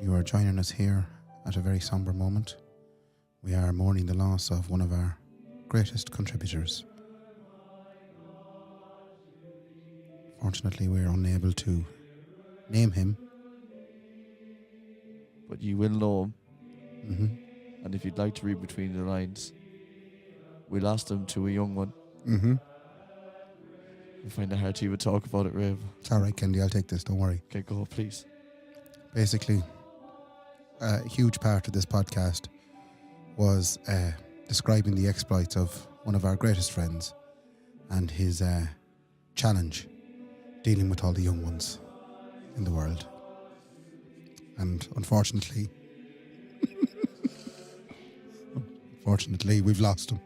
You are joining us here at a very sombre moment. We are mourning the loss of one of our greatest contributors. Fortunately, we're unable to name him. But you will know him. Mm-hmm. And if you'd like to read between the lines, we lost him to a young one. Mm-hmm. I find it hard to even talk about it, Raybo. It's all right, Kendy. I'll take this. Don't worry. Okay, go, please. Basically, a huge part of this podcast was describing the exploits of one of our greatest friends and his challenge dealing with all the young ones in the world. And unfortunately, we've lost him.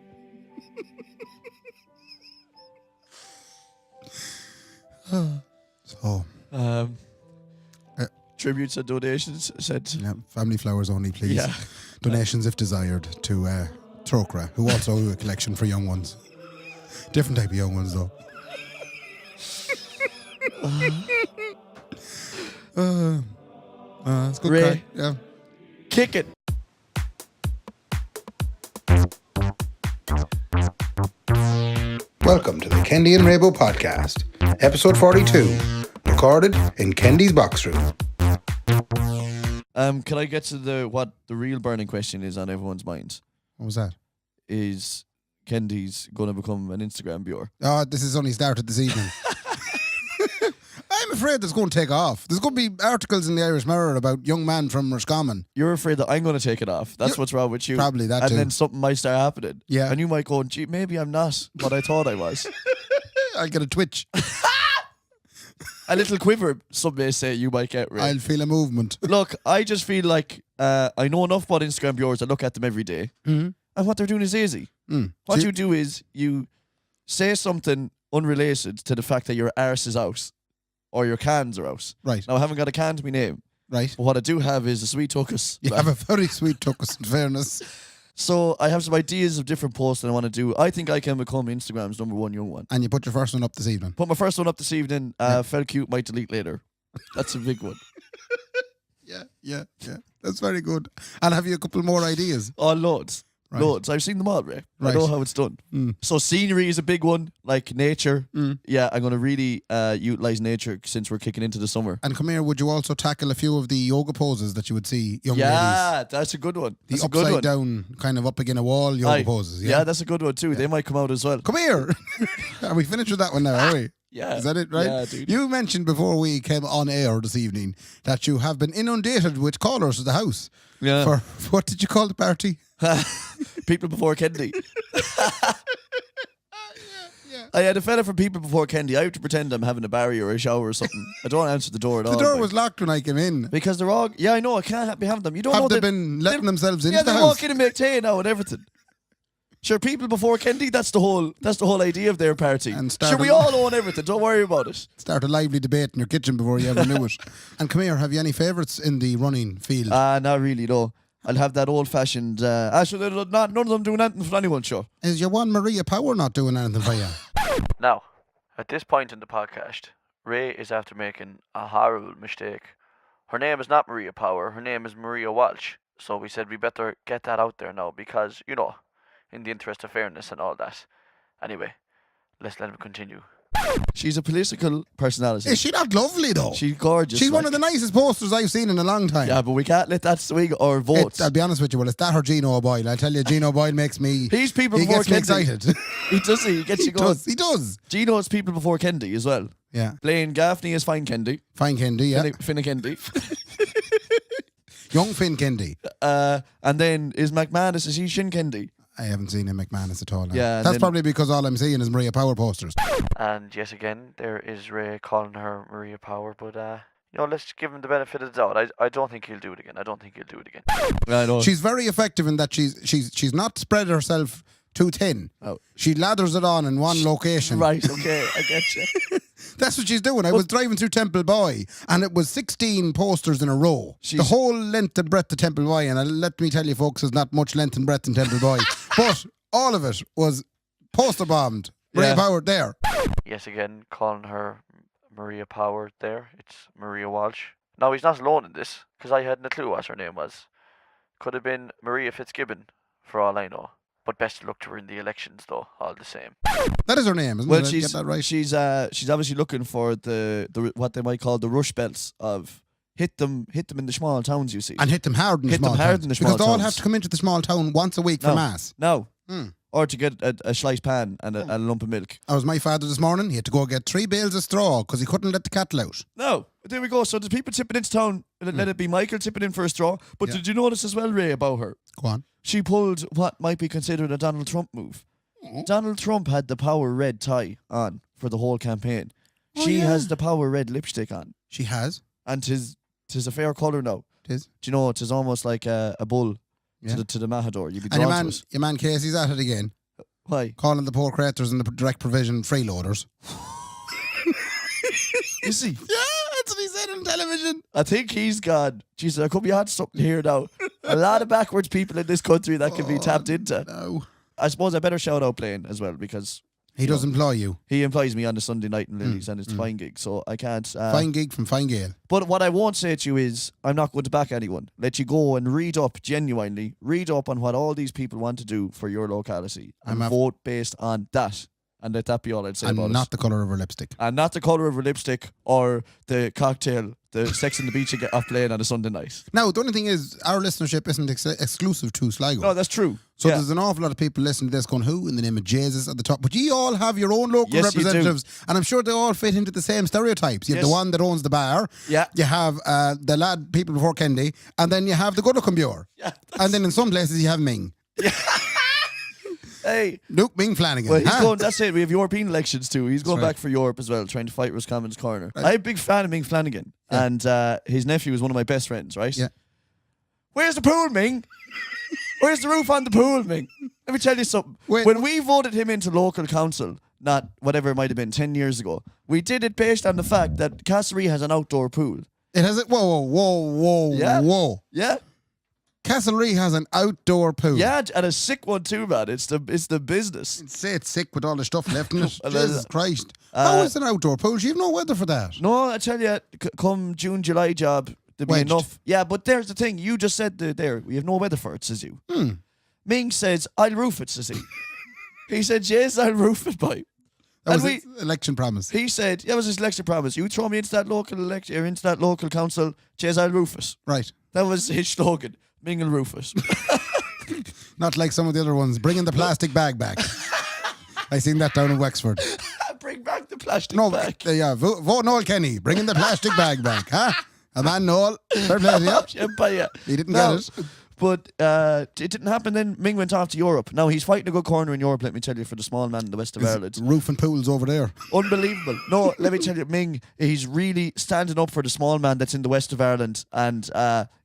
So, tributes and donations sent. yeah, family flowers only, please. Yeah. Donations if desired to Trokra, who also do a collection for young ones. Different type of young ones, though. It's good. Ray. Crack. Yeah. Kick it. Welcome to the Kendy and Raybo podcast, episode 42, recorded in Kendy's box room. Can I get to what the real burning question is on everyone's minds? What was that? Is Kendy's going to become an Instagram viewer? Oh, this has only started this evening. I'm afraid it's going to take off. There's going to be articles in the Irish Mirror about young man from Roscommon. You're afraid that I'm going to take it off. That's what's wrong with you. Probably that and too. then something might start happening. Yeah. And you might go, gee, maybe I'm not what I thought I was. I'll get a twitch. A little quiver, some may say you might get, Ray. I'll feel a movement. Look, I just feel like I know enough about Instagram viewers. I look at them every day. Mm-hmm. And what they're doing is easy. What you do is you say something unrelated to the fact that your arse is out or your cans are out. Right. Now, I haven't got a can to my name. Right. But what I do have is a sweet tuckus. You have a very sweet tuckus, in fairness. So I have some ideas of different posts that I want to do. I think I can become Instagram's number one young one. And you put your first one up this evening. Put my first one up this evening. Felt cute, might delete later. That's a big one. Yeah. That's very good. And have you a couple more ideas? Oh, loads. Right. Loads. I've seen them all, Ray. I Right. know how it's done. So scenery is a big one, like nature. Yeah, I'm going to really utilise nature since we're kicking into the summer. And come here, would you also tackle a few of the yoga poses that you would see young ladies? Yeah, that's a good one. The That's a good upside one. down, kind of up against a wall yoga poses. Yeah, that's a good one too. They might come out as well. Come here. Are we finished with that one now, are we? Yeah. Is that it, right? Yeah, dude. You mentioned before we came on air this evening that you have been inundated with callers to the house. Yeah. For, what did you call the party? People before Kendy. Yeah. I had a fella from People Before Kendy. I have to pretend I'm having a barrier or a shower or something. I don't answer the door at all. The door like. was locked when I came in. Because they're all... Yeah, I know. I can't be having them. You don't know... Have they been letting themselves into yeah, the they house? walk in and make tea now and everything. Sure, People Before Kendy, that's the whole idea of their party. And Sure, we all own everything. Don't worry about it. Start a lively debate in your kitchen before you ever knew it. And come here, have you any favourites in the running field? Not really, no. I'll have that old-fashioned... actually, none of them doing anything for anyone, sure. Is your one Maria Power not doing anything for you? Now, at this point in the podcast, Ray is after making a horrible mistake. Her name is not Maria Power, her name is Maria Walsh. So we said we better get that out there now because, you know, in the interest of fairness and all that. Anyway, let's let him continue. She's a political personality. Is she not lovely though? She's gorgeous. She's one of the nicest posters I've seen in a long time. Yeah, but we can't let that swing our votes. I'll be honest with you, well, it's that or Gino O'Boyle. I tell you, Gino O'Boyle makes me... He's People He Before gets me Kendy. excited. He does, he gets you going. He does. Gino's People Before Kendy as well. Yeah. Blaine Gaffney is Fine Kendy. Fine Kendy, yeah. Finna Kendy. Young Finn Kendy. And then is McManus, is he Shin Kendy? I haven't seen him McManus at all. Now. Yeah, That's probably because all I'm seeing is Maria Power posters. And yes, again, there is Ray calling her Maria Power, but you know, let's give him the benefit of the doubt. I don't think he'll do it again. I know. She's very effective in that she's not spread herself too thin. Oh. She lathers it on in one location. Right, okay, I get you. That's what she's doing. I was driving through Temple Boy and it was 16 posters in a row. The whole length and breadth of Temple Boy. And let me tell you, folks, there's not much length and breadth in Temple Boy. But all of it was poster bombed. Maria Power there. Yes, again, calling her Maria Power there. It's Maria Walsh. Now, he's not alone in this, because I hadn't a clue what her name was. Could have been Maria Fitzgibbon, for all I know. But best of luck to her in the elections, though, all the same. That is her name, isn't Well, it? she's Get that right. she's obviously looking for the what they might call the rush belts of hit them in the small towns. You see, And hit them hard in the Hit them small hard towns. in the small because they all towns. have to come into the small town once a week for mass. No, Hmm. or to get a sliced pan and a lump of milk. That was my father this morning. He had to go get 3 bales of straw because he couldn't let the cattle out. No, there we go. So there's people tipping into town. Let it be Michael tipping in for a straw. But did you notice as well, Ray, about her? Go on. She pulled what might be considered a Donald Trump move. Donald Trump had the power red tie on for the whole campaign. She has the power red lipstick on. She has. And tis a fair colour now. Tis. Do you know, tis almost like a bull Yeah. to the matador. You'd be And drawn to it. your man Casey's at it again, Why? calling the poor creators and the direct provision freeloaders. Is he? Yeah, that's what he said on television. I think he's gone. Jesus, I could be on something here now. A lot of backwards people in this country that can be tapped into. No. I suppose I better shout out Blaine as well because He does employ you. he employs me on the Sunday night in Lilies and it's a fine gig, so I can't. Fine gig from Fine Gale. But what I won't say to you is I'm not going to back anyone. Let you go and read up, genuinely, read up on what all these people want to do for your locality and vote based on that. And let that be all I'd say And about not it. the colour of her lipstick. And not the colour of her lipstick or the cocktail, the Sex on the Beach you get off playing on a Sunday night. Now, the only thing is, our listenership isn't exclusive to Sligo. No, that's true. So Yeah. there's an awful lot of people listening to this going, who in the name of Jesus at the top? But ye all have your own local Yes, you do. representatives. And I'm sure they all fit into the same stereotypes. You have Yes. the one that owns the bar. Yeah. You have the lad, people before Kendy. And then you have the good looking Buer. Yeah, And then in some places you have Ming. Hey. Luke Ming Flanagan. Well, he's huh? going, that's it. We have European elections too. He's going right. back for Europe as well, trying to fight Roscommon's corner. I'm a big fan of Ming Flanagan. Yeah. And his nephew is one of my best friends, right? Yeah. Where's the pool, Ming? Where's the roof on the pool, Ming? Let me tell you something. Wait, when we voted him into local council, not whatever it might have been, 10 years ago, we did it based on the fact that Castlereagh has an outdoor pool. It has it. Whoa. Yeah. Whoa. Yeah? Castlereagh has an outdoor pool. Yeah, and a sick one too, man. It's the business. Say it's sick with all the stuff left in it. Well, Jesus Christ. How is an outdoor pool? You have no weather for that. No, I tell you, come June, July job, there'll be Wedged. enough. Yeah, but there's the thing. You just said there, we have no weather for it, says you. Ming says, I'll roof it, says he. He said, yes, I'll roof it, boy. That And was his election promise. He said, that was his election promise. You throw me into that local election, or into that local council, yes, I'll roof it. Right. That was his slogan. Ming will roof it. Not like some of the other ones. Bringing the plastic bag back. I seen that down in Wexford. Bring back the plastic No, bag. yeah, vote Noel Kenny. Bringing the plastic bag back, huh? A man, Noel. Fair play to you. Yeah, but yeah. He didn't No, get it. But it didn't happen then. Ming went off to Europe. Now he's fighting a good corner in Europe, let me tell you, for the small man in the west of Ireland. Roof and pools over there. Unbelievable. No, let me tell you, Ming, he's really standing up for the small man that's in the west of Ireland, and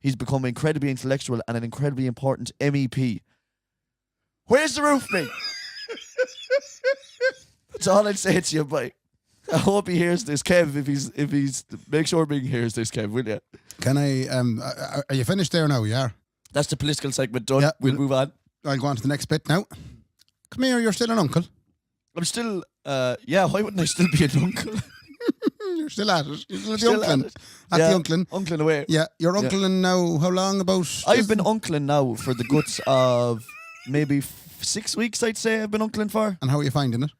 he's become incredibly intellectual and an incredibly important MEP. Where's the roof, Ming? That's all I'd say to you, boy. I hope he hears this, Kev. If he's, make sure Ming hears this, Kev, will you? Can I, are you finished there now? Yeah. That's the political segment done. Yeah. We'll move on. I'll go on to the next bit now. Come here, you're still an uncle. I'm still, yeah, why wouldn't I still be an uncle? You're still at it. You're still, Still the at uncling. it. At Yeah, the uncling. Uncling away. Yeah, you're uncling now, how long? About... I've been uncling now for the guts of maybe 6 weeks, I'd say I've been uncling for. And how are you finding it?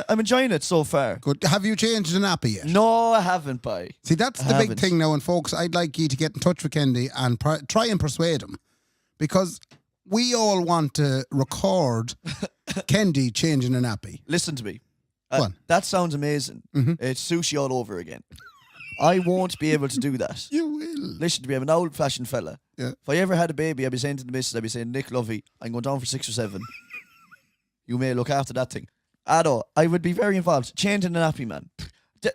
I'm enjoying it so far. Good. Have you changed the nappy yet? No, I haven't, boy. See, that's I the big haven't. thing now, and folks, I'd like you to get in touch with Kendy and try and persuade him, because we all want to record Kendy changing a nappy. Listen to me. Go on. That sounds amazing. It's sushi all over again. I won't be able to do that. You will. Listen to me, I'm an old-fashioned fella. Yeah. If I ever had a baby, I'd be saying to the missus, I'd be saying, Nick, lovey, I'm going down for 6 or 7. You may look after that thing. I would be very involved. Changing a nappy, man.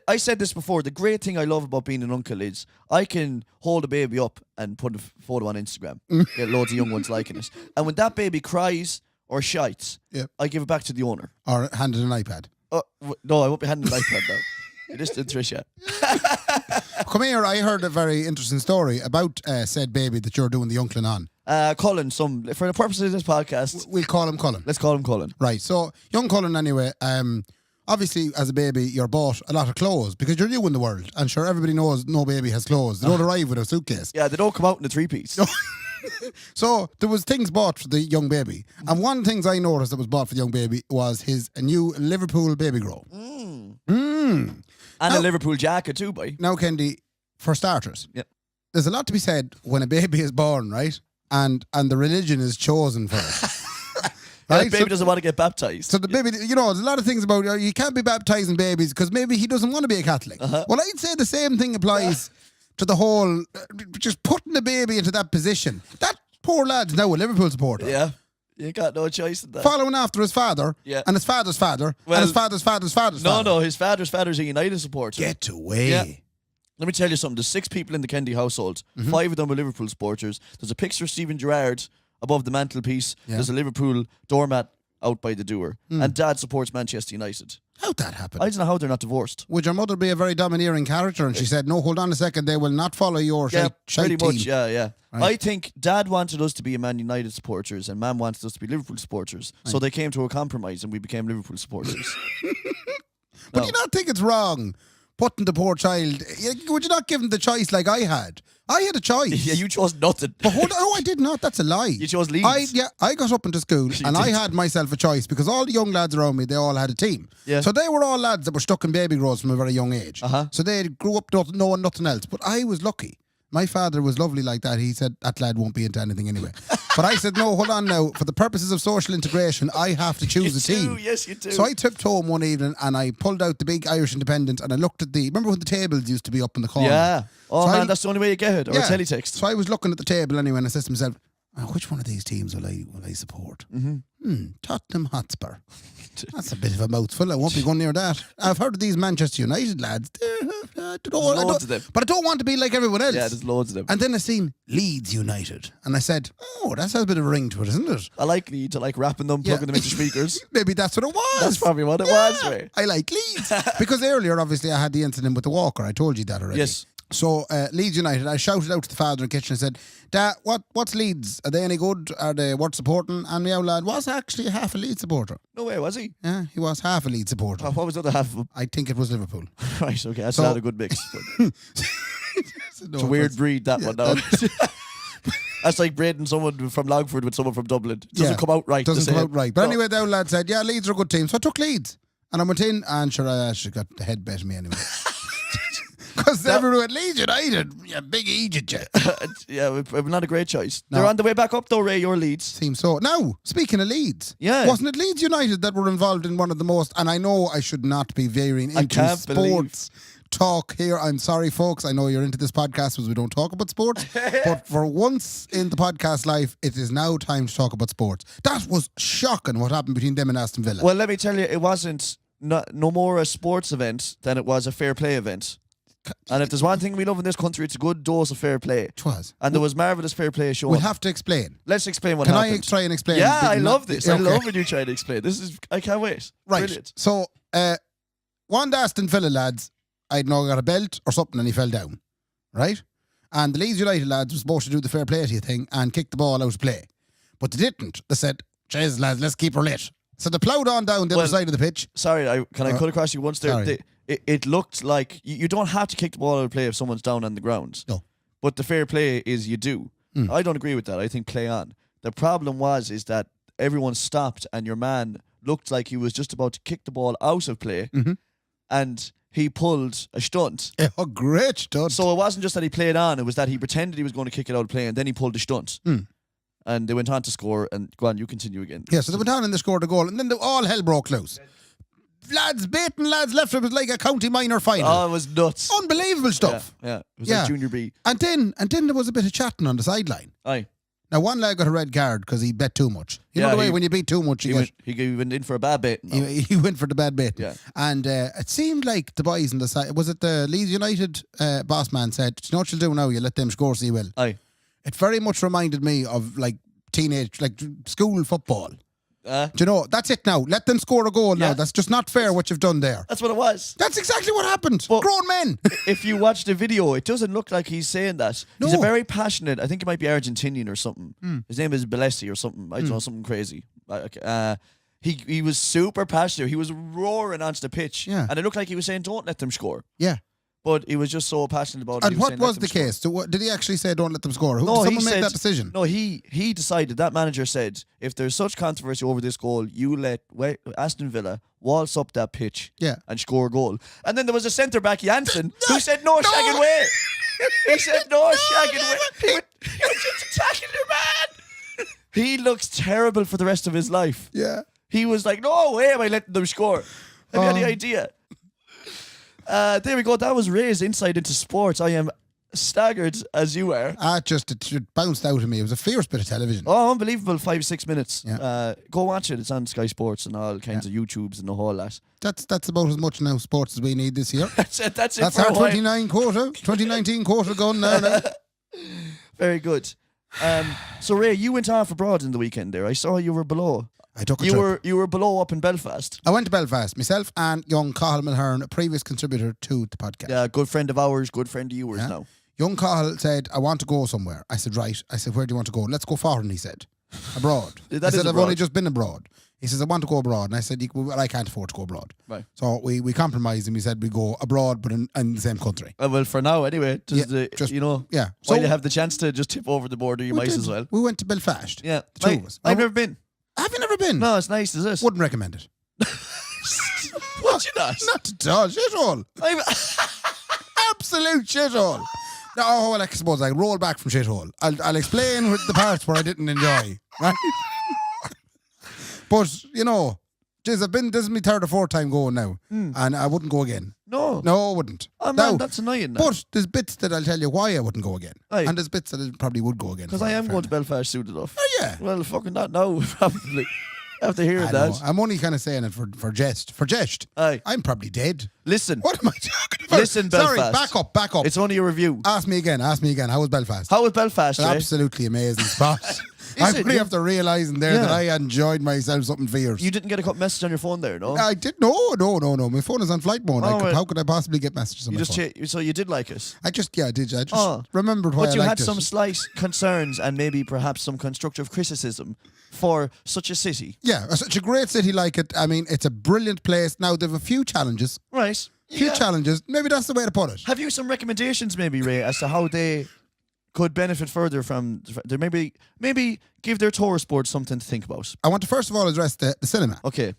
I said this before. The great thing I love about being an uncle is I can hold a baby up and put a photo on Instagram. Get loads of young ones liking it. And when that baby cries or shites, Yeah. I give it back to the owner. Or handed an iPad. No, I won't be handing an iPad now. It is to Tricia. Come here, I heard a very interesting story about said baby that you're doing the uncling on. Cullen, for the purposes of this podcast, We'll call him Cullen. let's call him Cullen. Right, so young Cullen anyway, obviously, as a baby, you're bought a lot of clothes because you're new in the world. And sure, everybody knows no baby has clothes. They don't arrive with a suitcase. Yeah, they don't come out in a 3-piece. So there was things bought for the young baby. And one of the things I noticed that was bought for the young baby was his new Liverpool baby grow. And a Liverpool jacket too, boy. Now, Kendy, for starters, Yep. there's a lot to be said when a baby is born, right? And the religion is chosen for it. Right? Right? The baby doesn't want to get baptized. So the baby, there's a lot of things about you can't be baptizing babies because maybe he doesn't want to be a Catholic. Well, I'd say the same thing applies to the whole, just putting the baby into that position. That poor lad's now a Liverpool supporter. Yeah. You got no choice in that. Following after his father, Yeah. and his father's father, Well, and his father's father's father's father. No, his father's a United supporter. Get away. Yeah. Let me tell you something. There's 6 people in the Kendy household. 5 of them are Liverpool supporters. There's a picture of Steven Gerrard above the mantelpiece. Yeah. There's a Liverpool doormat out by the door. And Dad supports Manchester United. How'd that happen? I don't know how they're not divorced. Would your mother be a very domineering character? And she said, no, hold on a second, they will not follow your shite pretty team. much. Yeah. Right. I think Dad wanted us to be Man United supporters and Mum wanted us to be Liverpool supporters. So they came to a compromise and we became Liverpool supporters. But do you not think it's wrong putting the poor child... Would you not give him the choice like I had? I had a choice. Yeah, you chose nothing. But hold on, no, I did not. That's a lie. You chose Leeds. I got up into school and I did. had myself a choice because all the young lads around me, they all had a team. Yeah. So they were all lads that were stuck in baby grows from a very young age. So they grew up knowing nothing else. But I was lucky. My father was lovely like that. He said, that lad won't be into anything anyway. But I said, no, hold on now. For the purposes of social integration, I have to choose a team. Yes, you do. So I took home one evening and I pulled out the big Irish Independent and I looked at remember when the tables used to be up in the corner? Yeah. Oh, So man, that's the only way you get it. Or a teletext. So I was looking at the table anyway and I said to myself, which one of these teams will I support? Tottenham Hotspur. That's a bit of a mouthful. I won't be going near that. I've heard of these Manchester United lads. Loads of them. But I don't want to be like everyone else. Yeah, there's loads of them. And then I seen Leeds United. And I said, that has a bit of a ring to it, isn't it? I like Leeds. I like wrapping them, plugging them into speakers. Maybe that's what it was. That's probably what it was, right? I like Leeds. Because earlier, obviously, I had the incident with the walker. I told you that already. Yes. So, Leeds United, I shouted out to the father in the kitchen and said, Dad, what's Leeds? Are they any good? Are they worth supporting? And my old lad was actually half a Leeds supporter. No way, was he? Yeah, he was half a Leeds supporter. What was the other half of him? I think it was Liverpool. Right, okay, that's So- not a good mix. It's a weird breed, that one now. That's like braiding someone from Longford with someone from Dublin. It doesn't come out right. Doesn't come out right. But No. anyway, the old lad said, yeah, Leeds are a good team. So I took Leeds. And I went in and sure, I actually got the head bet me anyway. Because everyone at Leeds United, big Egypt. Yeah, not a great choice. No. They're on the way back up though, Ray, your Leeds. Seems so. Now, speaking of Leeds, Yeah. wasn't it Leeds United that were involved in one of the most, and I know I should not be veering I into can't sports talk here. I'm sorry, folks. I know you're into this podcast because we don't talk about sports. But for once in the podcast life, it is now time to talk about sports. That was shocking what happened between them and Aston Villa. Well, let me tell you, it wasn't no more a sports event than it was a fair play event. And if there's one thing we love in this country, it's a good dose of fair play. It was. And there was marvellous fair play shown. We'll have to explain. Let's explain what Can happened. I try and explain? Yeah, I Did love not- this. I Okay. love when you try to explain. I can't wait. Right. Brilliant. So, one of the Aston Villa lads, I'd know got a belt or something and he fell down. Right? And the Leeds United lads were supposed to do the fair play to you thing and kick the ball out of play. But they didn't. They said, "Jeez, lads, let's keep her lit." So they ploughed on down the other side of the pitch. Sorry, can I cut across you once there? Sorry. It looked like you don't have to kick the ball out of play if someone's down on the ground. No. But the fair play is you do. I don't agree with that. I think play on. The problem is that everyone stopped and your man looked like he was just about to kick the ball out of play and he pulled a stunt. Oh, great stunt. So it wasn't just that he played on, it was that he pretended he was going to kick it out of play and then he pulled a stunt. And they went on to score and go on, you continue again. Yeah, so they went on and they scored a goal and then all hell broke loose. Lads baiting lads left. It was like a county minor final. Oh, it was nuts. Unbelievable stuff. Yeah. It was Yeah. like Junior B. And then there was a bit of chatting on the sideline. Aye. Now, one lad got a red card because he bet too much. You know Yeah, the way he- when you beat too much, He went in for a bad bit. No. he went for the bad bait. Yeah. And it seemed like the boys on the side, was it the Leeds United boss man said, "Do you know what you'll do now? You let them score so you will." Aye. It very much reminded me of like teenage, like school football. Uh, Do you know, that's it now. Let them score a goal now. Yeah. That's just not fair what you've done there. that's what it was. That's exactly what happened. But- Grown men. If you watch the video, it doesn't look like he's saying that. He's a No. very passionate, I think it might be Argentinian or something. His name is Belessi or something. I don't know, something crazy. He was super passionate. He was roaring onto the pitch. Yeah. And it looked like he was saying, don't let them score. Yeah. But he was just so passionate about it. And what was the case? Did he actually say don't let them score? Did someone make that decision? No, he decided, that manager said, if there's such controversy over this goal, you let Aston Villa waltz up that pitch and score a goal. And then there was a centre-back, Janssen, who said no shagging way. He said no shagging way. He was just attacking your man. He looks terrible for the rest of his life. Yeah. He was like, no way am I letting them score. Have you any idea? There we go. That was Ray's insight into sports. I am staggered as you are. It bounced out of me. It was a fierce bit of television. Oh, unbelievable. 5-6 minutes. Yeah. Go watch it. It's on Sky Sports and all kinds of YouTubes and the whole lot. That's about as much now sports as we need this year. That's it. That's our 2019 quarter gone now. Very good. So Ray, you went off abroad in the weekend there. I saw you were below. I took a trip. You were below up in Belfast. I went to Belfast, myself and young Cathal Mulhern, a previous contributor to the podcast. Yeah, good friend of ours, good friend of yours now. Young Cathal said, I want to go somewhere. I said, right. I said, where do you want to go? Let's go foreign, he said. Abroad. I said, I've only just been abroad. He says, I want to go abroad. And I said, well, I can't afford to go abroad. Right. So we compromised and we said we go abroad, but in the same country. Well, for now, anyway. Yeah. So while you have the chance to just tip over the border, you might as well. We went to Belfast. Yeah. The two of us. I've never been. Have you never been? No, it's nice, is it? Wouldn't recommend it. Would you not? Not at all. Shithole. Absolute shithole. No, well, I suppose I roll back from shithole. I'll explain the parts where I didn't enjoy. Right? But, geez, this is my third or fourth time going now. And I wouldn't go again. No, I wouldn't. Oh, man, that's annoying. But there's bits that I'll tell you why I wouldn't go again. Aye. And there's bits that I probably would go again. Because I am going to Belfast soon enough. Oh, yeah. Well, fucking not now, probably. After hearing I that. know. I'm only kind of saying it for jest. For jest. Aye. I'm probably dead. Listen. What am I talking about? Listen, Belfast. Sorry, back up. It's only a review. Ask me again. How was Belfast? How was Belfast, Ray? Absolutely amazing spot. I'm really after realising there that I enjoyed myself something fierce. You didn't get a cut message on your phone there, no? I did. No. My phone is on flight mode. How could I possibly get messages on my phone? So you did like it? I did. I just remembered why I liked it. But you had some slight concerns and maybe perhaps some constructive criticism for such a city. Yeah, such a great city like it. I mean, it's a brilliant place. Now, they have a few challenges. Right. Challenges. Maybe that's the way to put it. Have you some recommendations maybe, Ray, as to how they could benefit further from maybe give their tourist board something to think about? I want to first of all address the cinema. Okay.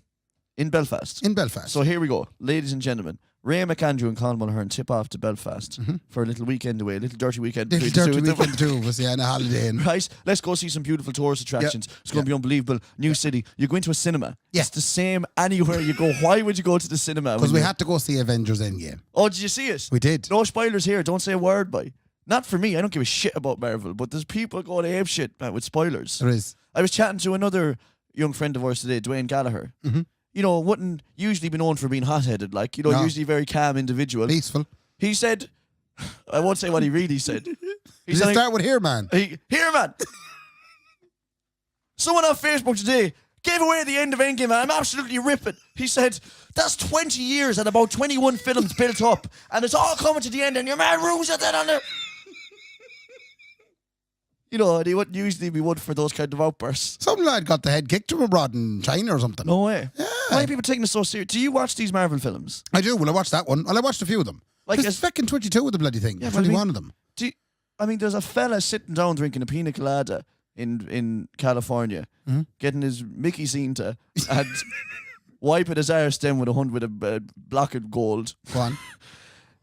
In Belfast. So here we go. Ladies and gentlemen, Ray McAndrew and Colin Mulhern tip off to Belfast for a little weekend away, a little dirty weekend. The two of us, and a holiday in. Right, let's go see some beautiful tourist attractions. It's going to be unbelievable. New city. You go into a cinema. Yeah. It's the same anywhere you go. Why would you go to the cinema? Because we had to go see Avengers Endgame. Oh, did you see it? We did. No spoilers here. Don't say a word, boy. Not for me. I don't give a shit about Marvel, but there's people going ape shit with spoilers. There is. I was chatting to another young friend of ours today, Dwayne Gallagher. Wouldn't usually be known for being hot-headed, usually very calm individual. Peaceful. He said, I won't say what he really said. He said, start with Here Man. Here Man. Someone on Facebook today gave away the end of Endgame and I'm absolutely ripping. He said, that's 20 years and about 21 films built up and it's all coming to the end and your man rules it then on there. And he wouldn't usually be one for those kind of outbursts. Some lad got the head kicked to him abroad in China or something. No way. Yeah. Why are people taking it so serious? Do you watch these Marvel films? I do. Well, I watched that one. Well, I watched a few of them. There's fucking 22 of the bloody thing. 21 of them. There's a fella sitting down drinking a pina colada in California, getting his Mickey seen to and wiping his arse down with a block of gold. Go on.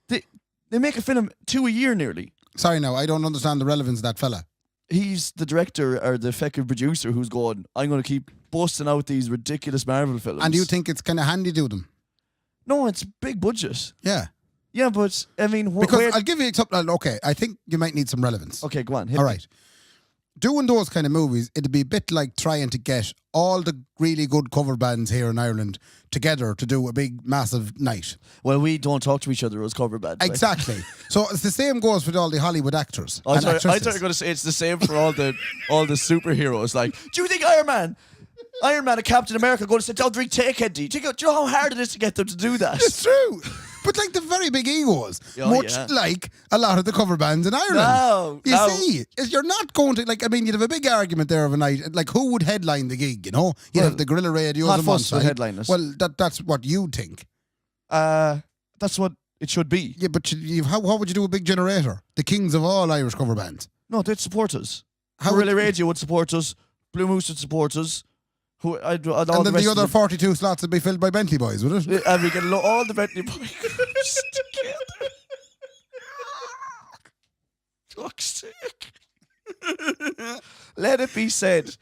They make a film 2 a year nearly. Sorry, now I don't understand the relevance of that fella. He's the director or the effective producer who's going, I'm going to keep busting out these ridiculous Marvel films. And do you think it's kind of handy to them? No, it's big budget. Yeah. Yeah, but I mean, because I'll give you something. Okay, I think you might need some relevance. Okay, go on. All right. Doing those kind of movies, it'd be a bit like trying to get all the really good cover bands here in Ireland together to do a big, massive night. Well, we don't talk to each other as cover bands. Exactly. So it's the same goes with all the Hollywood actors. I thought you were going to say it's the same for all the superheroes. Like, do you think Iron Man and Captain America going to sit down, drink, take Kendy? Do you know how hard it is to get them to do that? It's true. But like the very big egos, Oh, much yeah. like a lot of the cover bands in Ireland. No, You no. see, you're not going to, like, I mean, you'd have a big argument there of a night, like, who would headline the gig, you know? You'd have the Guerrilla Radios Hot on one Fuss would side. headline us. Well, that's what you'd think. That's what it should be. Yeah, but how would you do a big generator? The kings of all Irish cover bands. No, they'd support us. How Guerrilla would- Radio would support us. Blue Moose would support us. I'd all And then rest the of other them. 42 slots would be filled by Bentley boys, would it? And we get all the Bentley Bikers together. Fuck's sake. Let it be said,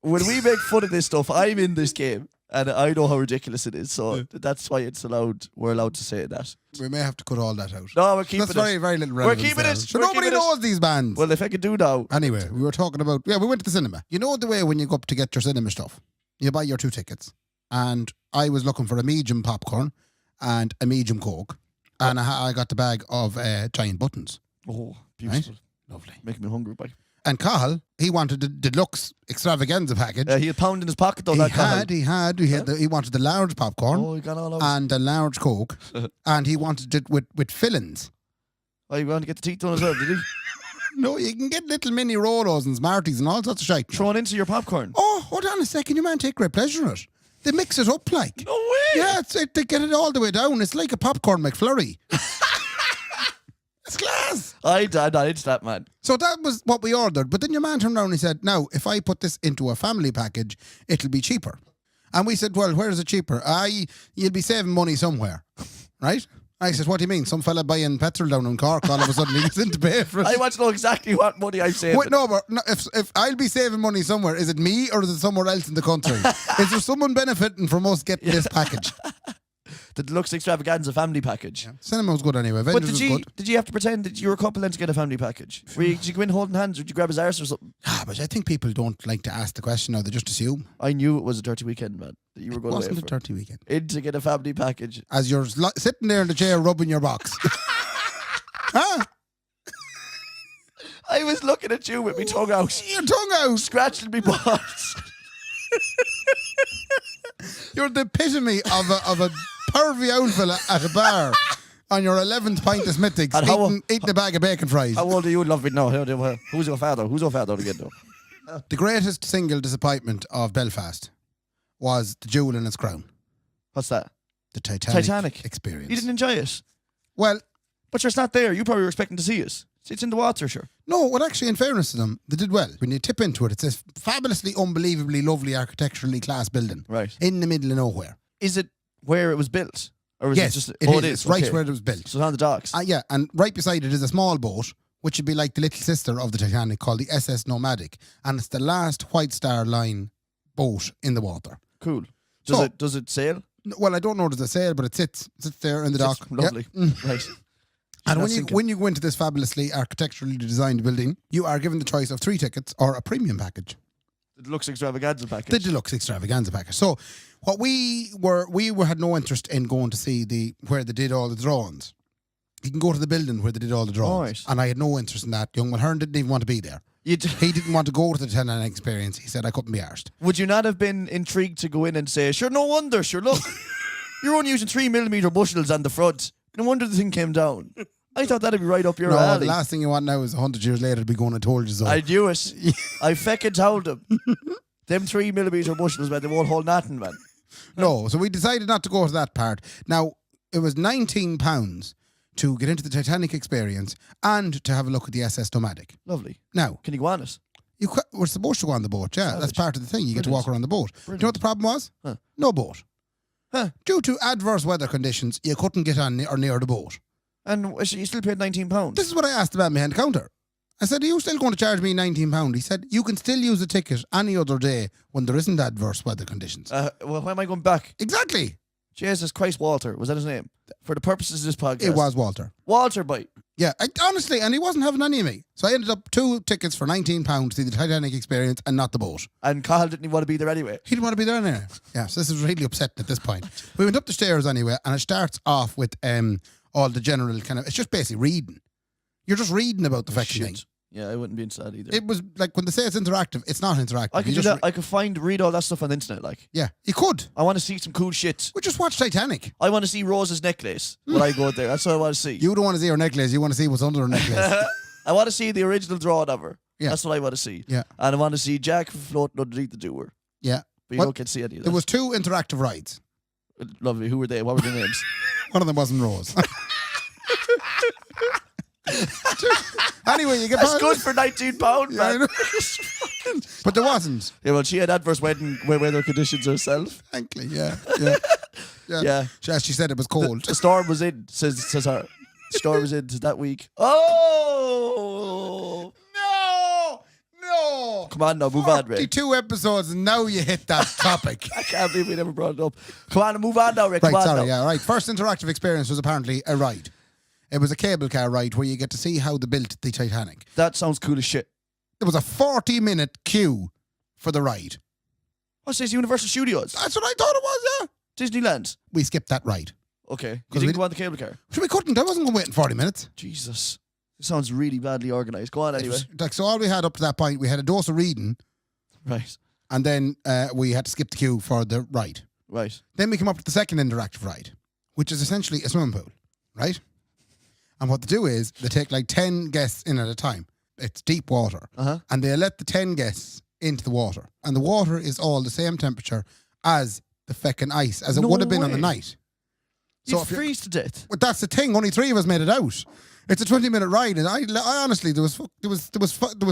when we make fun of this stuff, I'm in this game. And I know how ridiculous it is. So that's why it's allowed. We're allowed to say that. We may have to cut all that out. No, we're keeping That's it. very, very little We're relevance keeping there. it. So We're nobody keeping it. knows these bands. Well, if I could do now. Anyway, we were talking about, we went to the cinema. You know the way when you go up to get your cinema stuff, you buy your 2 tickets. And I was looking for a medium popcorn and a medium Coke. And I got the bag of giant buttons. Oh, beautiful. Lovely. Making me hungry, boy. And Cahill, he wanted the deluxe extravaganza package. He had £1 in his pocket, though. he that he wanted the large popcorn Oh, he got all out. and the large Coke. And he wanted it with fillings. Oh, you want to get the teeth done as well, did he? No, you can get little mini Rolos and Smarties and all sorts of shite. Thrown into your popcorn. Oh, hold on a second. You man take great pleasure in it. They mix it up like. No way. Yeah, they get it all the way down. It's like a popcorn McFlurry. It's class. I'm not into that, man. So that was what we ordered. But then your man turned around and he said, now, if I put this into a family package, it'll be cheaper. And we said, well, where is it cheaper? You'll be saving money somewhere. Right? I said, what do you mean? Some fella buying petrol down in Cork, all of a sudden he gets in to pay for it. I want to know exactly what money I'm saving. Wait, no, but if I'll be saving money somewhere, is it me or is it somewhere else in the country? Is there someone benefiting from us getting this package? The deluxe extravaganza family package. Cinema was good anyway. But Avengers was good. did you have to pretend that you were a couple then to get a family package? Did you go in holding hands or did you grab his arse or something? But I think people don't like to ask the question, or they just assume. I knew it was a dirty weekend, man. That you were It going wasn't away a for. dirty weekend. In to get a family package. As you're sitting there in the chair rubbing your box. Huh? I was looking at you with my tongue out, Your tongue out. scratching me balls. You're the epitome of a pervy old fella at a bar on your 11th pint of Smithwick's eating a bag of bacon fries. How old are you, love me now? Who's your father? Who's your father again, though? The greatest single disappointment of Belfast was the jewel in its crown. What's that? The Titanic, You experience. didn't enjoy it. Well, But it's not there. You probably were expecting to see us. It's in the water, sure. no, well, actually, in fairness to them, they did well. When you tip into it, it's a fabulously, unbelievably lovely architecturally class building Right. in the middle of nowhere. Is it where it was built? Or is Yes, it just... it is. It's right okay. where it was built. So it's on the docks. Yeah, and right beside it is a small boat, which would be like the little sister of the Titanic, called the SS Nomadic, and it's the last White Star Line boat in the water. Cool. So- Does it sail? Well, I don't know if there's a sail, but it sits there in the dock. Lovely. Yeah. Right. And Not when sinking. you go into this fabulously architecturally designed building, you are given the choice of 3 tickets or a premium package, It looks extravaganza package. the deluxe extravaganza package. So, what we had no interest in going to see where they did all the drawings. You can go to the building where they did all the drawings, Right. and I had no interest in that. Young Mulhern didn't even want to be there. He didn't want to go to the Titanic experience. He said I couldn't be arsed. Would you not have been intrigued to go in and say, sure, no wonder, sure, look, you're only using 3mm bushels on the front. No wonder the thing came down. I thought that'd be right up your No, alley. the last thing you want now is 100 years later to be going, I told you so. I knew it. I feckin' told them. Them 3mm bushels, man, they won't hold nothing, man. No, so we decided not to go to that part. Now, it was £19 to get into the Titanic experience and to have a look at the SS Nomadic. Lovely. Now, Can you go on it? we're supposed to go on the boat, yeah. That's Savage. part of the thing. You get to Brilliant. walk around the boat. Do you know what the problem was? Huh. No boat. Huh. Due to adverse weather conditions, you couldn't get on or near the boat. And you still paid £19. This is what I asked the man behind the counter. I said, are you still going to charge me £19? He said, you can still use a ticket any other day when there isn't adverse weather conditions. Well, why am I going back? Exactly. Jesus Christ, Walter. Was that his name? For the purposes of this podcast. It was Walter. Walter, boy. Yeah, honestly, and he wasn't having any of me. So I ended up 2 tickets for £19 to see the Titanic experience and not the boat. And Kyle didn't even want to be there anyway. He didn't want to be there anyway. Yeah, so this is really upsetting at this point. We went up the stairs anyway, and it starts off with all the general kind of, it's just basically reading. You're just reading about the fucking thing. Yeah, I wouldn't be into that either. It was like when they say it's interactive, it's not interactive. I could You do just that. I could read all that stuff on the internet. Like, yeah, you could. I want to see some cool shit. We just watch Titanic. I want to see Rose's necklace when I go there. That's what I want to see. You don't want to see her necklace. You want to see what's under her necklace. I want to see the original drawing of her. Yeah. That's what I want to see. Yeah. And I want to see Jack floating underneath the doer. Yeah. But you don't get to see any of that. There was 2 interactive rides. Lovely. Who were they? What were their names? One of them wasn't Rose. Anyway, you get That's past- good for £19, Yeah, I man. know. But there wasn't. Yeah, well, she had adverse weather conditions herself. Thankfully, yeah. Yeah. As she said, it was cold. The storm was in, says her. The storm was in that week. Oh! No! Come on now, move on, Ray. 52 episodes and now you hit that topic. I can't believe we never brought it up. Come on, move on now, Ray. Right, Come on sorry, now. yeah, right. First interactive experience was apparently a ride. It was a cable car ride where you get to see how they built the Titanic. That sounds cool as shit. There was a 40-minute queue for the ride. What's this, Universal Studios? That's what I thought it was, yeah. Disneyland. We skipped that ride. Okay. You 'Cause didn't we- go on the cable car? So we couldn't. I wasn't going to wait in 40 minutes. Jesus. This sounds really badly organised. Go on It anyway. was, like, so all we had up to that point, we had a dose of reading, Right. and then we had to skip the queue for the ride. Right. Then we come up with the second interactive ride, which is essentially a swimming pool, right? And what they do is they take like 10 guests in at a time. It's deep water. Uh-huh. And they let the 10 guests into the water. And the water is all the same temperature as the feckin' ice, as it No would have been on the way. night. You if you- freeze to death. But that's the thing. Only 3 of us made it out. It's a 20-minute ride, and I honestly there was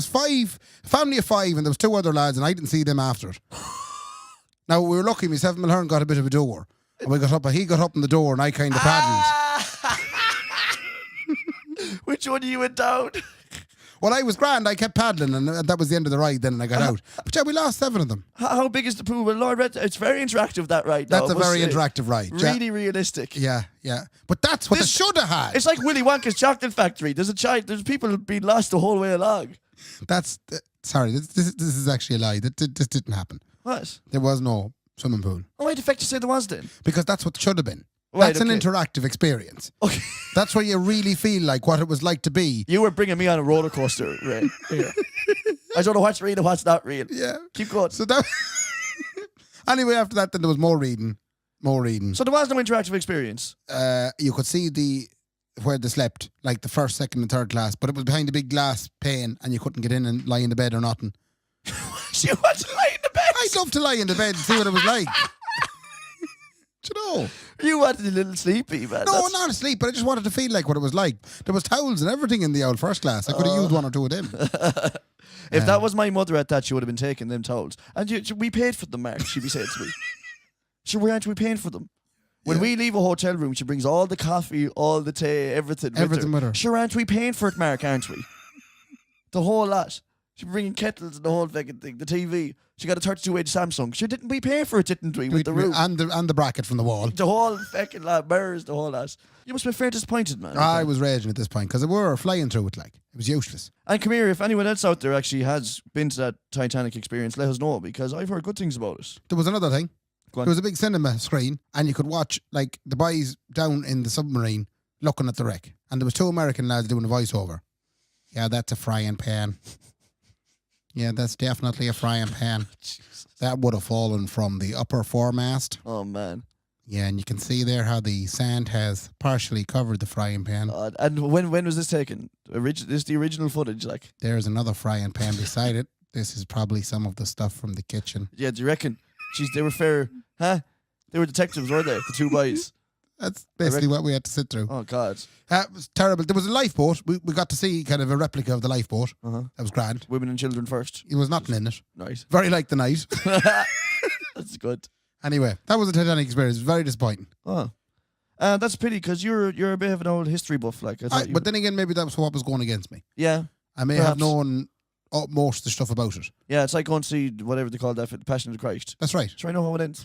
5 family of 5, and there was 2 other lads, and I didn't see them after it. Now we were lucky. Myself and Mulhern got a bit of a door, and we got up. He got up in the door, and I kind of paddled. Which one you went down? Well, I was grand. I kept paddling, and that was the end of the ride. Then and I got out. But yeah, we lost 7 of them. How big is the pool? Well, Lord, it's very interactive, that ride. That's now, a I must very say. interactive ride. Yeah. Really realistic. Yeah, yeah. But that's what This- they should have had. It's like Willy Wonka's chocolate factory. There's people being lost the whole way along. That's sorry. This is actually a lie. This didn't happen. What? There was no swimming pool Oh, why the fact you say there was then? because that's what should have been. Right, That's okay. an interactive experience. Okay. That's where you really feel like what it was like to be. You were bringing me on a roller coaster, Ray. Here. I don't know what's real and what's not real. Yeah. Keep going. So that. Anyway, after that, then there was more reading. So there was no interactive experience. You could see where they slept, like the first, second, and third class, but it was behind a big glass pane, and you couldn't get in and lie in the bed or nothing. You want to lie in the bed? I'd love to lie in the bed and see what it was like. Do you know? You wanted a little sleepy, man. No, not asleep, but I just wanted to feel like what it was like. There was towels and everything in the old first class. I could have used 1 or 2 of them. If that was my mother at that, she would have been taking them towels. And we paid for them, Mark, she'd be saying to me. Sure, why aren't we paying for them? When we leave a hotel room, she brings all the coffee, all the tea, everything With her. Sure, aren't we paying for it, Mark, aren't we? The whole lot. She's bringing kettles and the whole fucking thing, the TV. She got a 32-inch Samsung. Sure, didn't we pay for it, didn't we, with the room? And the bracket from the wall. The whole fucking lot, mirrors, the whole lot. You must be fair disappointed, man. I was raging at this point because we were flying through it like. It was useless. And come here, if anyone else out there actually has been to that Titanic experience, let us know, because I've heard good things about it. There was another thing. Go on. There was a big cinema screen, and you could watch like the boys down in the submarine looking at the wreck. And there was 2 American lads doing a voiceover. Yeah, that's a frying pan. Yeah, that's definitely a frying pan. That would have fallen from the upper foremast. Oh, man. Yeah, and you can see there how the sand has partially covered the frying pan. And when was this taken? This is the original footage, like. There's another frying pan beside it. This is probably some of the stuff from the kitchen. Yeah, do you reckon? Jeez, they were fair, huh? They were detectives, weren't they? The 2 boys. That's basically what we had to sit through. Oh, God. It was terrible. There was a lifeboat. We got to see kind of a replica of the lifeboat. Uh-huh. That was grand. Women and children first. There was nothing in it. Nice. Very like the night. That's good. Anyway, that was a Titanic experience. Very disappointing. Oh. That's a pity, because you're a bit of an old history buff, like. I thought you But were. then again, maybe that was what was going against me. Yeah. I may Perhaps. have known most of the stuff about it. Yeah, it's like going to see whatever they call that, the Passion of the Christ. That's right. So I know how it ends.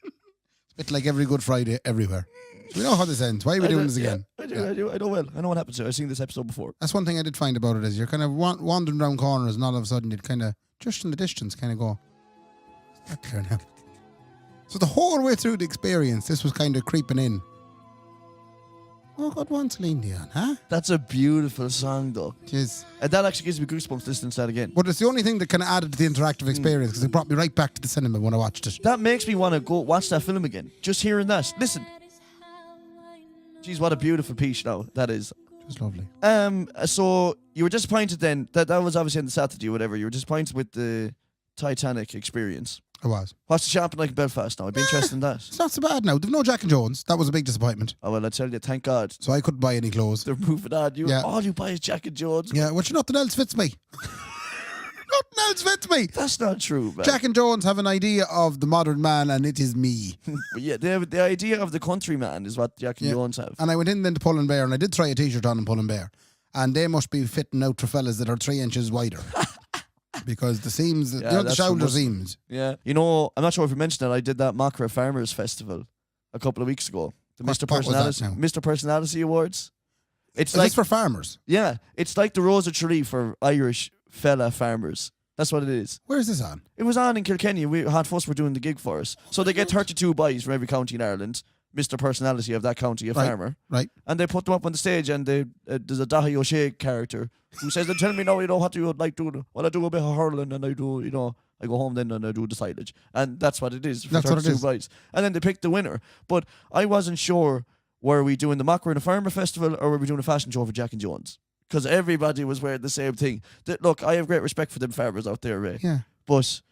It's a bit like every Good Friday everywhere. So we know how this ends. Why are we doing this again? I do, Yeah. I do. I know well. I know what happens to it. I've seen this episode before. That's one thing I did find about it is you're kind of wandering around corners and all of a sudden you'd kind of, just in the distance, kind of go, "Is that there now?" So the whole way through the experience, this was kind of creeping in. Oh, good one, Celine Dion, huh? That's a beautiful song, though. Jeez. And that actually gives me goosebumps listening to that again. But it's the only thing that kind of added to the interactive experience because it brought me right back to the cinema when I watched it. That makes me want to go watch that film again. Just hearing that. Listen. Jeez, what a beautiful piece now that is. It was lovely. So you were disappointed then. That was obviously on the Saturday or whatever. You were disappointed with the Titanic experience. I was. What's the shopping like in Belfast now? I'd be interested in that. It's not so bad now. They've no Jack and Jones. That was a big disappointment. Oh, well, I tell you, thank God. So I couldn't buy any clothes. They're moving on. All you buy is Jack and Jones. Yeah, which nothing else fits me. Nothing else fits me. That's not true, man. Jack and Jones have an idea of the modern man, and it is me. But yeah, the idea of the countryman is what Jack and Jones have. And I went in then to Pull and Bear, and I did try a t-shirt on in Pull and Bear, and they must be fitting out for fellas that are 3 inches wider. Because the seams, the shoulder seams. Yeah. I'm not sure if you mentioned it, I did that Macra Farmers Festival a couple of weeks ago. The What was that now? Mr. Personality Awards. It's Is this for farmers? Yeah, it's like the Rosa Tree for Irish fella farmers. That's what it is. Where is this on? It was on in Kilkenny. Hot Fuss were doing the gig for us. So they get 32 boys from every county in Ireland. Mr. Personality of that county, a farmer. Right. And they put them up on the stage, and there's a Dahi O'Shea character who says, tell me now, what do you like doing? Well, I do a bit of hurling, and I do, I go home then and I do the silage. And that's what it is for That's what it 32 is. boys. And then they picked the winner. But I wasn't sure, were we doing the Macra and the Farmer Festival, or were we doing a fashion show for Jack and Jones? Because everybody was wearing the same thing. Look, I have great respect for them farmers out there, Ray. Yeah. But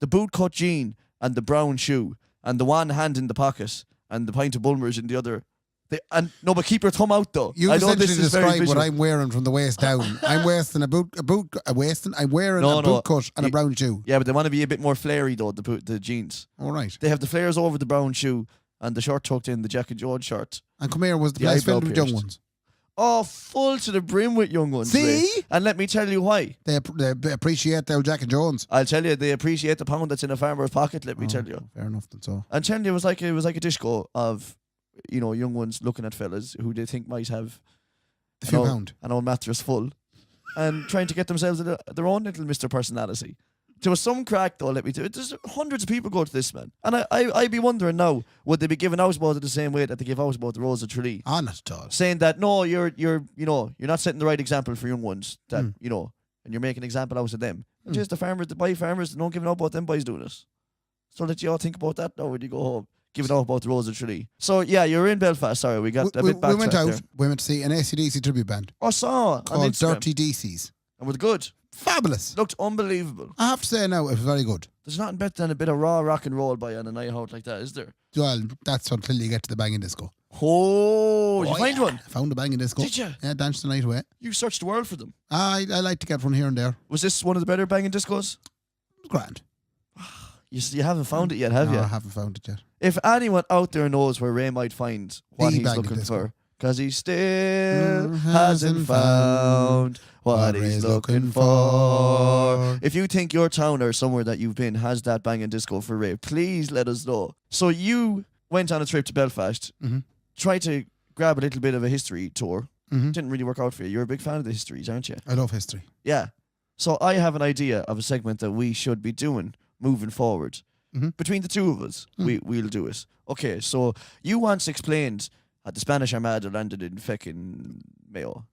the boot-cut jean and the brown shoe and the one hand in the pocket and the pint of Bulmers in the other. But keep your thumb out though. You I know essentially this is very describe what visual. I'm wearing from the waist down. I'm wearing I'm wearing a boot cut and a brown shoe. Yeah, but they want to be a bit more flary though, the jeans. All right. They have the flares over the brown shoe and the shirt tucked in, the Jack and Jones shirt. And come here, was the The place eyebrow filled with young pierced. ones? Oh, full to the brim with young ones. See? Ray. And let me tell you why. They appreciate their Jack and Jones. I'll tell you, they appreciate the pound that's in a farmer's pocket, let me tell you. Fair enough, then so. And tell you, it was like a disco of, young ones looking at fellas who they think might have The few pound. an old mattress full and trying to get themselves their own little Mr. Personality. There was some crack though, let me tell you. There's hundreds of people go to this, man. And I'd be wondering now, would they be giving out about it the same way that they give out about the Rosa Tree? Ah, not at all. Saying that, no, you're not setting the right example for young ones, that, and you're making an example out of them. And just the farmers, the boy farmers, don't give out about them boys doing it. So let you all think about that now when you go home. Giving out about the Rosa Tree. So yeah, you're in Belfast. Sorry, we got a bit backtracked we went out. there. We went to see an AC/DC tribute band I saw on called Instagram. Dirty DCs. And was good. Fabulous. Looked unbelievable. I have to say now, it was very good. There's nothing better than a bit of raw rock and roll by on a night out like that, is there? Well, that's until you get to the banging disco. Oh, you find one? I found a banging disco. Did you? Yeah, danced the night away. You searched the world for them. I like to get one here and there. Was this one of the better banging discos? It was grand. You haven't found it yet, have No, you? I haven't found it yet. If anyone out there knows where Ray might find what The he's banging looking disco. for, because he still hasn't found what he's looking for. If you think your town or somewhere that you've been has that banging disco for Ray, please let us know. So you went on a trip to Belfast, tried to grab a little bit of a history tour. Didn't really work out for you. You're a big fan of the histories, aren't you? I love history. Yeah. So I have an idea of a segment that we should be doing moving forward. Between the two of us, we'll do it. Okay, so you once explained the Spanish Armada landed in feckin' Mayo.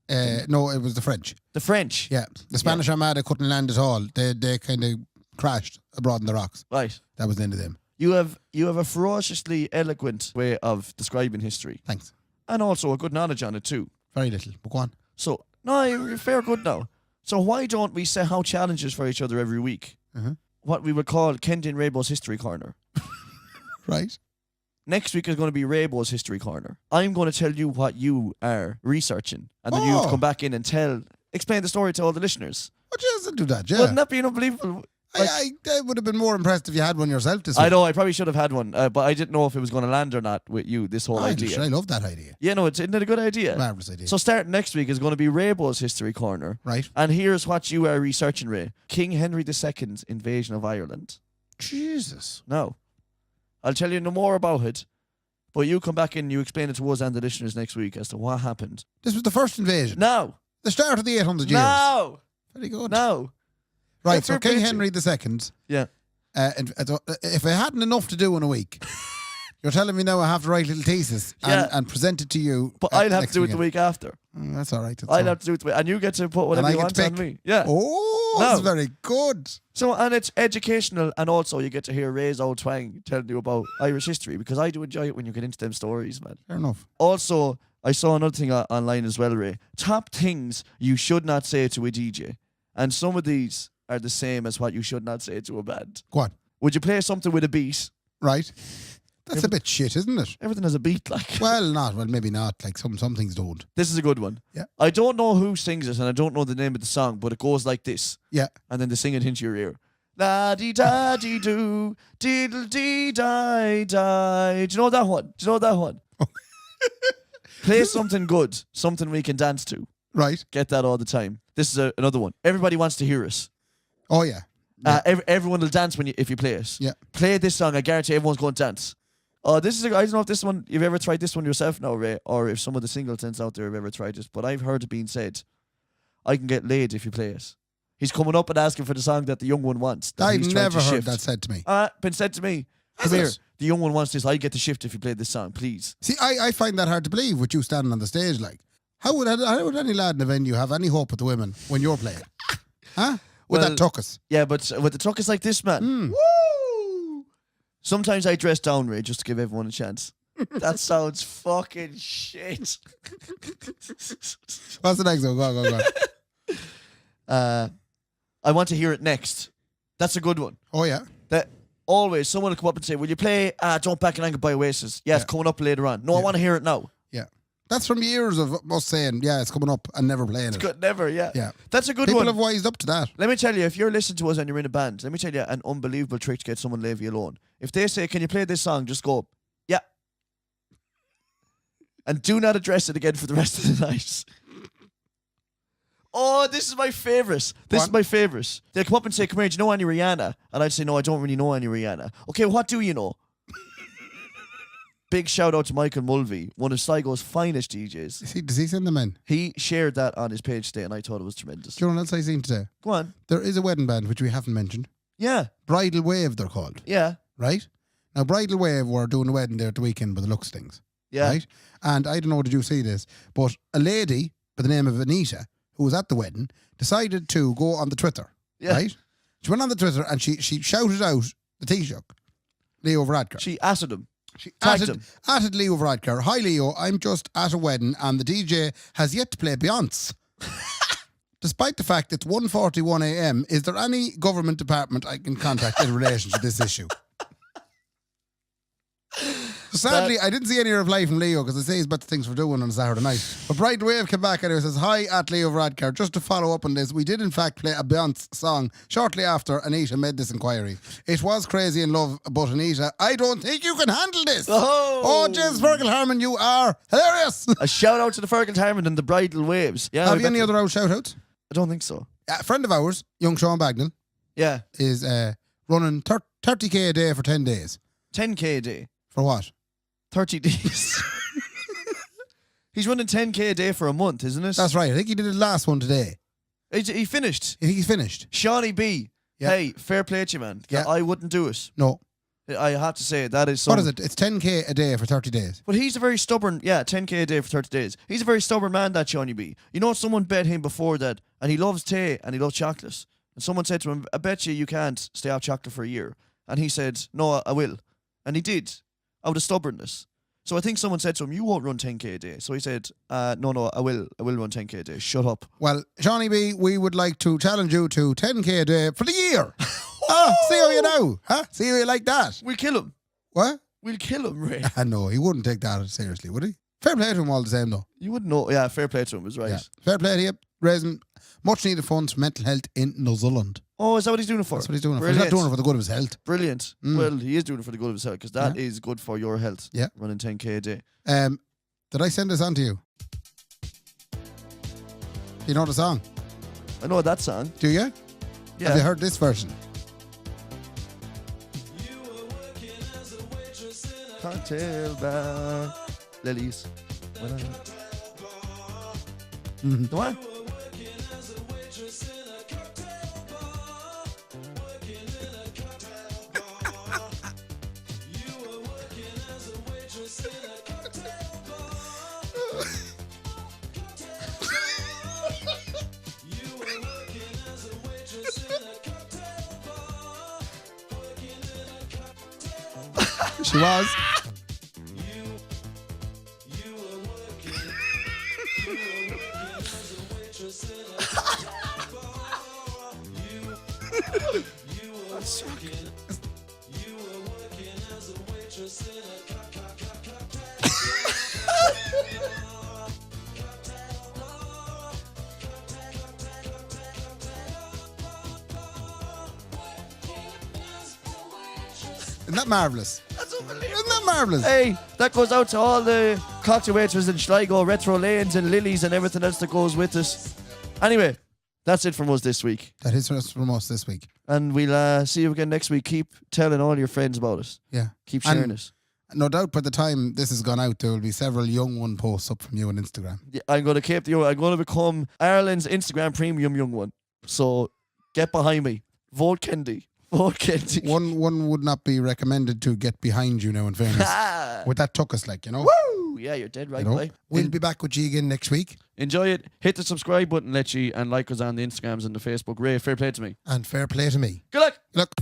No, it was the French. The French? Yeah. The Spanish Armada couldn't land at all. They kind of crashed abroad in the rocks. Right. That was the end of them. You have a ferociously eloquent way of describing history. Thanks. And also a good knowledge on it too. Very little. But go on. So, no, you're fair good now. So why don't we set out challenges for each other every week? What we would call Kendy and Raybo's History Corner. Right. Next week is going to be Raybo's History Corner. I'm going to tell you what you are researching, and then you have to come back in and explain the story to all the listeners. Well, just do that, yeah. Wouldn't that be unbelievable? I would have been more impressed if you had one yourself this week. I know, I probably should have had one, but I didn't know if it was going to land or not with you, this whole idea. I love that idea. Yeah, no, isn't it a good idea? Marvellous idea. So starting next week is going to be Raybo's History Corner. Right. And here's what you are researching, Ray. King Henry II's invasion of Ireland. Jesus. No. I'll tell you no more about it, but you come back in and you explain it to us and the listeners next week as to what happened. This was the first invasion. No. The start of the 800 years. No. Very good. No. Right, so King Henry II. Yeah. And if I hadn't enough to do in a week, You're telling me now I have to write a little thesis and present it to you. But I'll have to next do it weekend. the week after. That's all right. I'll have to do it the week. And you get to put whatever I you get want to on pick. me. Yeah. Oh, No. that's very good. So, and it's educational, and also you get to hear Ray's old twang telling you about Irish history, because I do enjoy it when you get into them stories, man. Fair enough. Also, I saw another thing online as well, Ray. Top things you should not say to a DJ. And some of these are the same as what you should not say to a band. Go on. Would you play something with a beat? Right. That's a bit shit, isn't it? Everything has a beat, like. Well, maybe not. Like some things don't. This is a good one. Yeah. I don't know who sings it, and I don't know the name of the song, but it goes like this. Yeah. And then they sing it into your ear. La dee da dee doo, diddle dee die die. Do you know that one? Play something good, something we can dance to. Right. Get that all the time. This is another one. Everybody wants to hear us. Oh yeah. Everyone will dance if you play it. Yeah. Play this song. I guarantee everyone's going to dance. Oh, this is. I don't know if this one you've ever tried this one yourself now, Ray, or if some of the singletons out there have ever tried it. But I've heard it being said, "I can get laid if you play it." He's coming up and asking for the song that the young one wants. I've never heard that said to me. Been said to me. Has Come here. it? The young one wants this. I get the shift if you play this song, please. See, I find that hard to believe with you standing on the stage. Like, how would any lad in a venue have any hope with the women when you're playing? Huh? With Well, that tuckus. Yeah, but with the truck is like this, man. Mm. Woo! Sometimes I dress down, Ray, just to give everyone a chance. That sounds fucking shit. What's the next one? Go on. I want to hear it next. That's a good one. Oh yeah. That always someone will come up and say, "Will you play Don't Back and Anger by Oasis?" Yeah, it's coming up later on. No, I want to hear it now. Yeah. That's from years of us saying, yeah, it's coming up and never playing it. Good, never, yeah. Yeah. That's a good People one. have wised up to that. Let me tell you, if you're listening to us and you're in a band, let me tell you an unbelievable trick to get someone to leave you alone. If they say, "Can you play this song?" Just go, "Yeah." And do not address it again for the rest of the night. Oh, this is my favourite. This is my favourite. They'll come up and say, "Come here, do you know any Rihanna?" And I'd say, "No, I don't really know any Rihanna." "Okay, what do you know?" Big shout out to Michael Mulvey, one of Sligo's finest DJs. Does he send them in? He shared that on his page today, and I thought it was tremendous. Do you know what else I seen today? Go on. There is a wedding band which we haven't mentioned. Yeah. Bridal Wave, they're called. Yeah. Right? Now, Bridal Wave were doing a wedding there at the weekend by the looks of things. Yeah. Right? And I don't know, did you see this? But a lady by the name of Anita, who was at the wedding, decided to go on the Twitter. Yeah. Right? She went on the Twitter and she shouted out the Taoiseach, Leo Varadkar. She asked him. She tagged him. added Leo Varadkar. "Hi Leo, I'm just at a wedding and the DJ has yet to play Beyonce. Despite the fact it's 1:41 a.m, is there any government department I can contact in relation to this issue?" So sadly, I didn't see any reply from Leo because I say he's better things for doing on a Saturday night. But Bright Wave came back and he says, "Hi at Leo Varadkar. Just to follow up on this, we did in fact play a Beyonce song shortly after Anita made this inquiry. It was Crazy in Love, but Anita, I don't think you can handle this. Oh, James Fergal Harmon, you are hilarious." A shout out to the Fergal Harmon and the Bridal Waves. Yeah. Have you any other out shout outs? I don't think so. A friend of ours, young Sean Bagnall, Yeah. is running 30k a day for 10 days. 10k a day. For what? 30 days. He's running 10k a day for a month, isn't it? That's right. I think he did the last one today. He finished. I think he's finished. Shawnee B. Yeah. Hey, fair play to you, man. Yeah. I wouldn't do it. No. I have to say, that is What is it? It's 10k a day for 30 days. But he's a very stubborn, 10k a day for 30 days. He's a very stubborn man, that Shawnee B. You know, someone bet him before that, and he loves tea and he loves chocolate. And someone said to him, "I bet you can't stay off chocolate for a year." And he said, "No, I will." And he did, out of stubbornness. So I think someone said to him, "You won't run 10k a day." So he said, No, I will run 10k a day. Shut up. Well, Johnny B, we would like to challenge you to 10k a day for the year. See how you know. Huh? See how you like that. We'll kill him. What? We'll kill him, Ray. No, he wouldn't take that seriously, would he? Fair play to him all the same, though. You wouldn't know. Yeah, fair play to him, is right. Yeah. Fair play to you. Raising much needed funds for mental health in New Zealand. Oh, is that what he's doing it for? That's what he's doing it for. He's Brilliant. not doing it for the good of his health. Brilliant. Mm. Well, he is doing it for the good of his health, because that is good for your health. Yeah. Running 10k a day. Did I send this on to you? Do you know the song? I know that song. Do you? Yeah. Have you heard this version? Cocktail bar. Lilies. Mhm. What? She was. Isn't that marvellous? That's unbelievable. Isn't that marvellous? Hey, that goes out to all the cocktail waitresses in Sligo, Retro Lanes and Lilies and everything else that goes with us. Anyway, that's it from us this week. That is us from us this week. And we'll see you again next week. Keep telling all your friends about us. Yeah. Keep sharing us. No doubt by the time this has gone out, there will be several young one posts up from you on Instagram. Yeah, I'm going to keep I'm going to become Ireland's Instagram premium young one. So get behind me. Vote Kendy. Vote Kendy. One would not be recommended to get behind you now, in fairness. What that took us, like, you know. Woo! Yeah, you're dead right, You know? boy. We'll be back with you again next week. Enjoy it. Hit the subscribe button, Letchy, and like us on the Instagrams and the Facebook. Ray, fair play to me. And fair play to me. Good luck. Look.